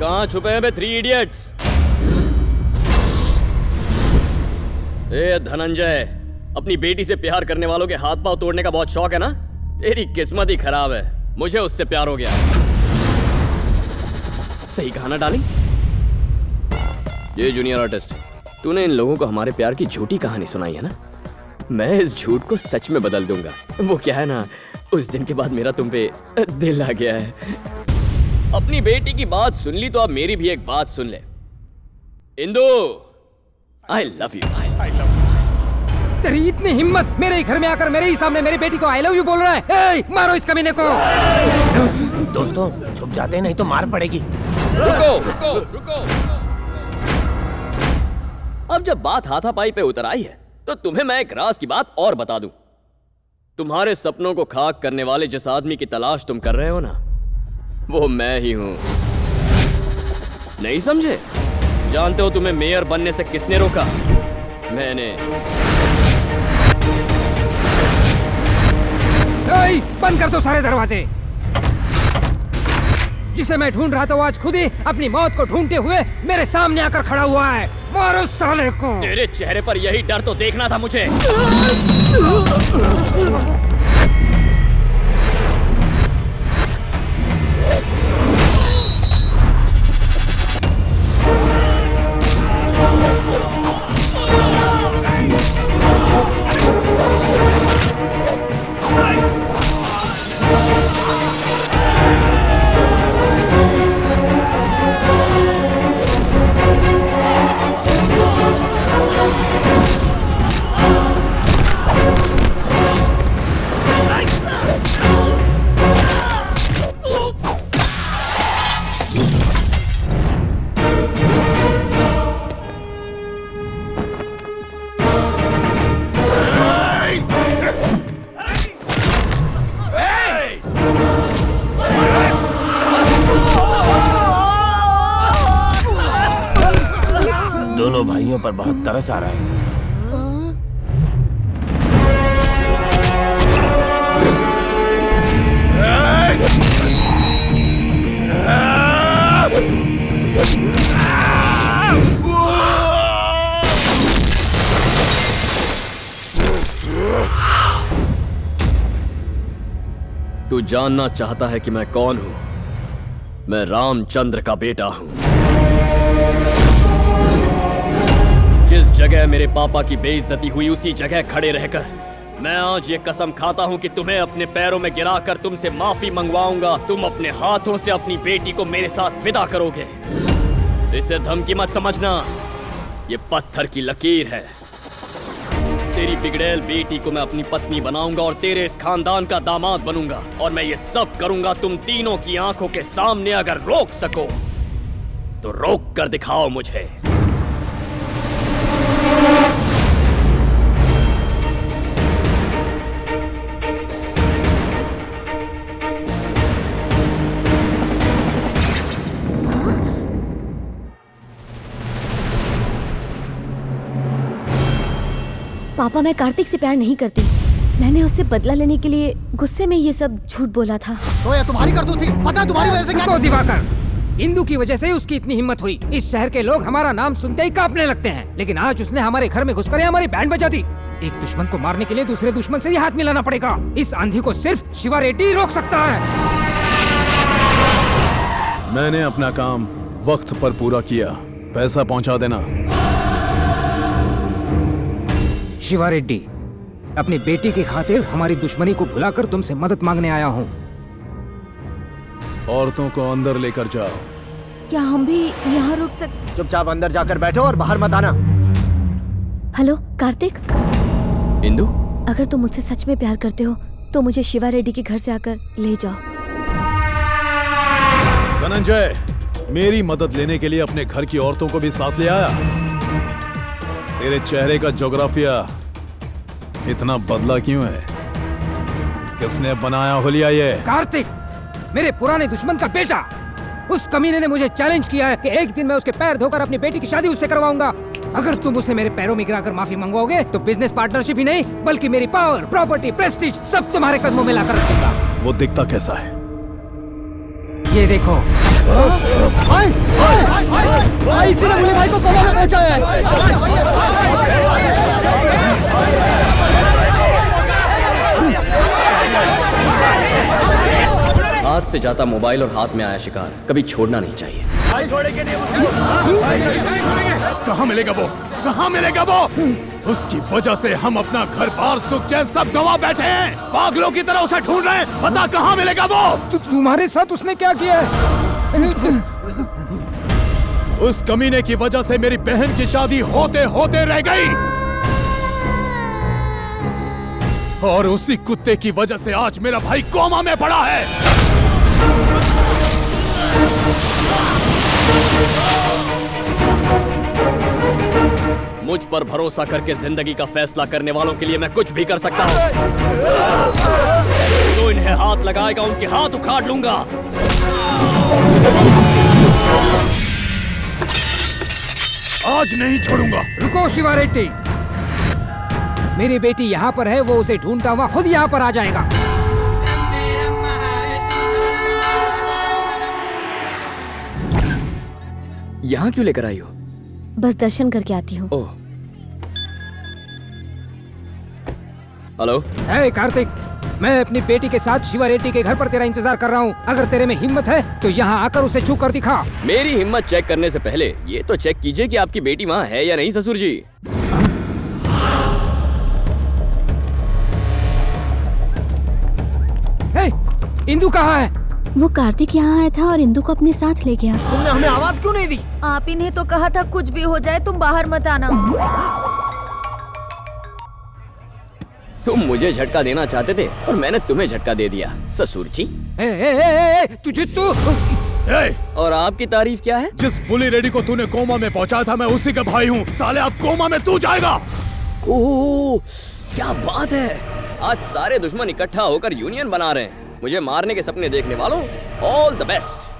कहाँ छुपे हैं बे थ्री इडियट्स? ए धनंजय, अपनी बेटी से प्यार करने वालों के हाथ पांव तोड़ने का बहुत शौक है ना? तेरी किस्मत ही खराब है, मुझे उससे प्यार हो गया। सही कहा ना डार्लिंग? ये जूनियर आर्टिस्ट, तूने इन लोगों को हमारे प्यार की झूठी कहानी सुनाई है ना? मैं इस झूठ को सच में बदल दूंगा। वो क्या है ना, उस दिन के बाद मेरा तुम पे दिल आ गया है। अपनी बेटी की बात सुन ली तो अब मेरी भी एक बात सुन ले। Indu, I love you. तेरी इतनी हिम्मत, मेरे ही घर में आकर मेरे ही सामने मेरी बेटी को आई लव यू बोल रहा है? ए, मारो इस कमीने को। दोस्तों छुप जाते हैं, नहीं तो मार पड़ेगी। रुको रुको रुको। अब जब बात हाथापाई पे उतर आई है तो तुम्हें मैं एक राज की बात और बता दूं। तुम्हारे सपनों को खाक करने वाले जिस आदमी की तलाश तुम कर रहे हो ना, वो मैं ही हूं। नहीं समझे? जानते हो तुम्हें मेयर बनने से किसने रोका? मैंने। बंद कर दो सारे दरवाजे। जिसे मैं ढूंढ रहा था वो आज खुद ही अपनी मौत को ढूंढते हुए मेरे सामने आकर खड़ा हुआ है। मारो साले को। तेरे चेहरे पर यही डर तो देखना था मुझे। दोनों भाइयों पर बहुत तरस आ रहा है। तू जानना चाहता है कि मैं कौन हूं? मैं रामचंद्र का बेटा हूं। जिस जगह मेरे पापा की बेइज्जती हुई उसी जगह खड़े रहकर मैं आज ये कसम खाता हूं कि तुम्हें अपने पैरों में गिराकर तुमसे माफी मंगवाऊंगा। तुम अपने हाथों से अपनी बेटी को मेरे साथ विदा करोगे। इसे धमकी मत समझना, ये पत्थर की लकीर है। तेरी बिगड़ैल बेटी को मैं अपनी पत्नी बनाऊंगा और तेरे इस खानदान का दामाद बनूंगा। और मैं ये सब करूंगा तुम तीनों की आंखों के सामने। अगर रोक सको तो रोक कर दिखाओ मुझे। पापा, मैं कार्तिक से प्यार नहीं करती। मैंने उससे बदला लेने के लिए गुस्से में ये सब झूठ बोला था। तो ये तुम्हारी करतूत थी। पता तुम्हारी वजह से क्या? दिवाकर, इंदु की वजह से उसकी इतनी हिम्मत हुई। इस शहर के लोग हमारा नाम सुनते ही कांपने लगते हैं। लेकिन आज उसने हमारे घर में घुसकर हमारी बैंड बजा दी। एक दुश्मन को मारने के लिए दूसरे दुश्मन से ही हाथ मिलाना पड़ेगा। इस आंधी को सिर्फ शिवा रेड्डी रोक सकता है। मैंने अपना काम वक्त पर पूरा किया। पैसा पहुंचा देना। शिवा रेड्डी, अपनी बेटी की खातिर हमारी दुश्मनी को भुलाकर तुमसे मदद मांगने आया हूँ। औरतों को अंदर लेकर जाओ। क्या हम भी यहाँ रुक सकते? चुपचाप अंदर जाकर बैठो और बाहर मत आना। हेलो कार्तिक, इंदु, अगर तुम मुझसे सच में प्यार करते हो तो मुझे शिवा रेड्डी के घर से आकर ले जाओ। धनंजय, मेरी मदद लेने के लिए अपने घर की औरतों को भी साथ ले आया। तेरे चेहरे का ज्योग्राफिया इतना बदला क्यों है? किसने बनाया हुलिया ये? कार्तिक, मेरे पुराने दुश्मन का बेटा। उस कमीने ने मुझे चैलेंज किया है कि एक दिन मैं उसके पैर धोकर अपनी बेटी की शादी उससे करवाऊंगा। अगर तुम उसे मेरे पैरों में गिराकर माफी मंगवाओगे तो बिजनेस पार्टनरशिप ही नहीं बल्कि मेरी पावर, प्रॉपर्टी, प्रेस्टीज सब तुम्हारे कदमों में लाकर रखेगा। वो दिखता कैसा है? ये देखो। बचाया है। हाथ से जाता मोबाइल और हाथ में आया शिकार कभी छोड़ना नहीं चाहिए। कहाँ मिलेगा वो? कहाँ मिलेगा वो? उसकी वजह से हम अपना घर बार सुख चैन सब गंवा बैठे हैं। पागलों की तरह उसे ढूंढ रहे हैं। बता कहाँ मिलेगा वो? तुम्हारे साथ उसने क्या किया है? उस कमीने की वजह से मेरी बहन की शादी होते होते रह गई, और उसी कुत्ते की वजह से आज मेरा भाई कोमा में पड़ा है। मुझ पर भरोसा करके जिंदगी का फैसला करने वालों के लिए मैं कुछ भी कर सकता हूँ। जो इन्हें हाथ लगाएगा उनके हाथ उखाड़ लूंगा। आज नहीं छोड़ूंगा। रुको शिवा रेड्डी, मेरी बेटी यहाँ पर है, वो उसे ढूंढता हुआ खुद यहाँ पर आ जाएगा। यहाँ क्यों लेकर आई हो? बस दर्शन करके आती हूँ। ओह, हेलो। हे कार्तिक, मैं अपनी बेटी के साथ शिवा रेड्डी के घर पर तेरा इंतजार कर रहा हूँ। अगर तेरे में हिम्मत है तो यहाँ आकर उसे छू कर दिखा। मेरी हिम्मत चेक करने से पहले ये तो चेक कीजिए कि आपकी बेटी वहाँ है या नहीं ससुर जी। हे, इंदु कहाँ है? वो कार्तिक यहाँ आया था और इंदु को अपने साथ ले गया। तुमने हमें आवाज क्यों नहीं दी? आप ही ने तो कहा था कुछ भी हो जाए तुम बाहर मत आना। तुम मुझे झटका देना चाहते थे और मैंने तुम्हें झटका दे दिया ससुर जी। तुझे तो और आपकी तारीफ क्या है? जिस बुली रेडी को तूने कोमा में पहुंचाया था मैं उसी का भाई हूँ। साले अब कोमा में तू जाएगा। ओह, क्या बात है। आज सारे दुश्मन इकट्ठा होकर यूनियन बना रहे हैं। मुझे मारने के सपने देखने वालों, ऑल द बेस्ट।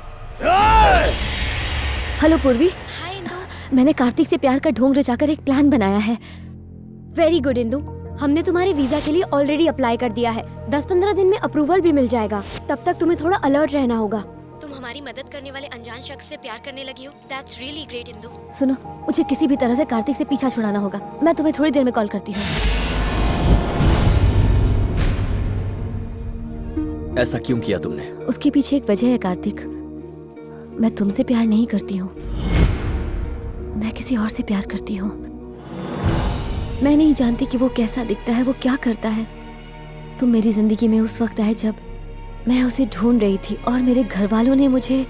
हेलो पूर्वी। हाय इंदु। मैंने कार्तिक से प्यार का ढोंग रचाकर एक प्लान बनाया है। वेरी गुड इंदु, हमने तुम्हारे वीजा के लिए ऑलरेडी अप्लाई कर दिया है। 10-15 दिन में अप्रूवल भी मिल जाएगा। तब तक तुम्हें थोड़ा अलर्ट रहना होगा। तुम हमारी मदद करने वाले अनजान शख्स से प्यार करने लगी हो। That's really great Indu. सुनो, मुझे किसी भी तरह से कार्तिक से पीछा छुड़ाना होगा। मैं तुम्हें थोड़ी देर में कॉल करती हूँ। ऐसा क्यों किया तुमने? उसके पीछे एक वजह है कार्तिक। मैं तुमसे प्यार नहीं करती हूँ, मैं किसी और से प्यार करती हूँ। मैं नहीं जानती कि वो कैसा दिखता है, वो क्या करता है। तुम मेरी जिंदगी में उस वक्त आए जब मैं उसे ढूंढ रही थी और मेरे घर वालों ने मुझे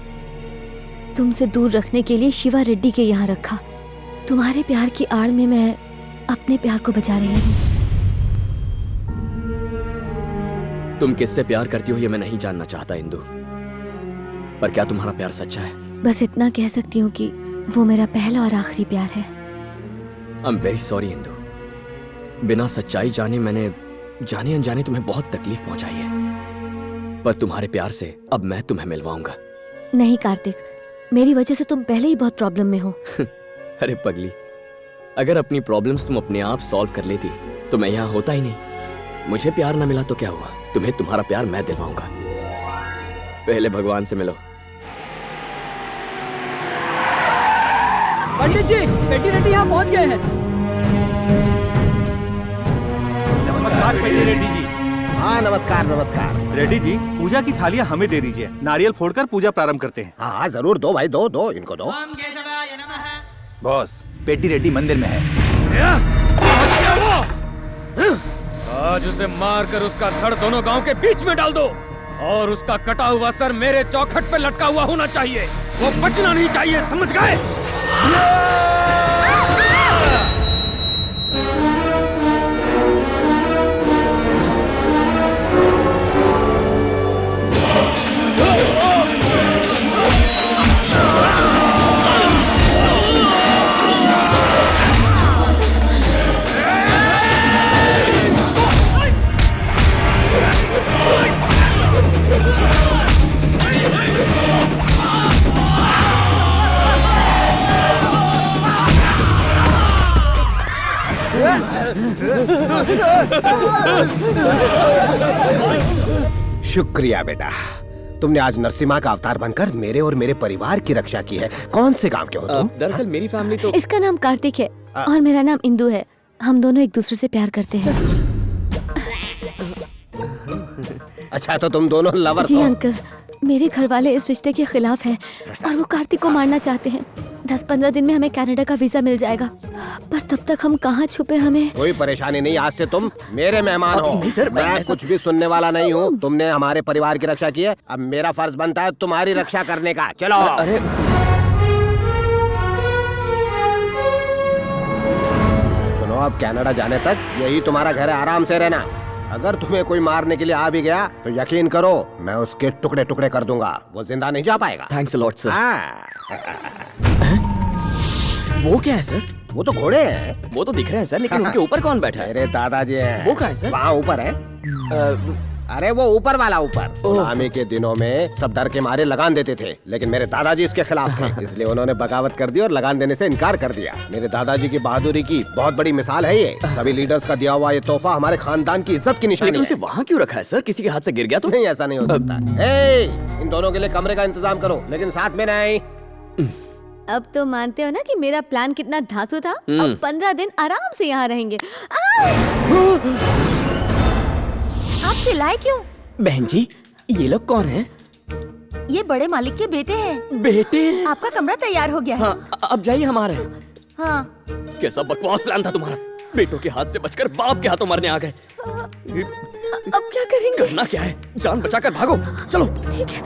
तुमसे दूर रखने के लिए शिवा रेड्डी के यहाँ रखा। तुम्हारे प्यार की आड़ में मैं अपने प्यार को बचा रही हूँ। तुम किससे प्यार करती हो ये मैं नहीं जानना चाहता इंदु, पर क्या तुम्हारा प्यार सच्चा है? बस इतना कह सकती हूँ कि वो मेरा पहला और आखिरी प्यार है। I am very sorry Indu. बिना सच्चाई जाने मैंने जाने अनजाने तुम्हें बहुत तकलीफ पहुंचाई है, पर तुम्हारे प्यार से अब मैं तुम्हें मिलवाऊंगा। नहीं कार्तिक, मेरी वजह से तुम पहले ही बहुत प्रॉब्लम में हो। अरे पगली, अगर अपनी प्रॉब्लम्स तुम अपने आप सॉल्व कर लेती तो मैं यहाँ होता ही नहीं। मुझे प्यार ना मिला तो क्या हुआ, तुम्हें तुम्हारा प्यार मैं दिलवाऊंगा। पहले भगवान से मिलो। पंडित जी, पेटी रेड्डी यहाँ पहुँच गए हैं। नमस्कार पेटी रेड्डी जी। हाँ नमस्कार नमस्कार। रेड्डी जी, पूजा की थालियाँ हमें दे दीजिए। नारियल फोड़कर पूजा प्रारंभ करते हैं। हाँ जरूर, दो भाई, दो दो इनको दो। बॉस, पेटी रेड्डी मंदिर में है। आज उसे मार कर उसका धड़ दोनों गांव के बीच में डाल दो और उसका कटा हुआ सर मेरे चौखट पे लटका हुआ होना चाहिए। वो बचना नहीं चाहिए, समझ गए? शुक्रिया बेटा, तुमने आज नरसिम्हा का अवतार बनकर मेरे और मेरे परिवार की रक्षा की है। कौन से गांव के हो तुम? दरअसल मेरी फैमिली तो इसका नाम कार्तिक है और मेरा नाम इंदु है। हम दोनों एक दूसरे से प्यार करते हैं। अच्छा, तो तुम दोनों लवर जी हो? अंकल, मेरे घर वाले इस रिश्ते के खिलाफ हैं और वो कार्तिक को मारना चाहते हैं। 10-15 दिन में हमें कनाडा का वीजा मिल जाएगा, पर तब तक हम कहाँ छुपे हमें। कोई परेशानी नहीं, आज से तुम मेरे मेहमान हो। नहीं सर, मैं कुछ भी सुनने वाला नहीं हूँ। तुमने हमारे परिवार की रक्षा की है, अब मेरा फर्ज बनता है तुम्हारी रक्षा करने का। चलो। अरे सुनो, अब कनाडा जाने तक यही तुम्हारा घर है, आराम से रहना। अगर तुम्हें कोई मारने के लिए आ भी गया तो यकीन करो मैं उसके टुकड़े टुकड़े कर दूंगा, वो जिंदा नहीं जा पाएगा। Thanks a lot sir. हाँ, वो क्या है सर? वो तो घोड़े हैं। वो तो दिख रहे हैं सर, लेकिन उनके ऊपर कौन बैठा है? मेरे दादाजी हैं। वो कहाँ है सर? वहाँ ऊपर है। अरे वो ऊपर वाला ऊपर। गुलामी के दिनों में सब डर के मारे लगान देते थे, लेकिन मेरे दादाजी इसके खिलाफ थे, इसलिए उन्होंने बगावत कर दी और लगान देने से इनकार कर दिया। मेरे दादाजी की बहादुरी की बहुत बड़ी मिसाल है ये। सभी लीडर्स का दिया हुआ ये तोहफा हमारे खानदान की इज्जत की निशानी लेकिन उसे है। वहाँ क्यों रखा है सर? किसी के हाथ से गिर गया तो? नहीं, ऐसा नहीं हो सकता। ए, इन दोनों के लिए कमरे का इंतजाम करो, लेकिन साथ में नहीं। अब तो मानते हो ना कि मेरा प्लान कितना धांसू था। अब 15 दिन आराम से यहाँ रहेंगे। आप चिल्लाए क्यों? बहन जी, ये लोग कौन हैं? ये बड़े मालिक के बेटे हैं। बेटे? आपका कमरा तैयार हो गया है। हाँ, अब जाइए हमारे। हाँ। कैसा बकवास प्लान था तुम्हारा? बेटों के हाथ से बचकर बाप के हाथों मरने आ गए। अब क्या करेंगे? करना क्या है? जान बचाकर भागो। चलो। ठीक है।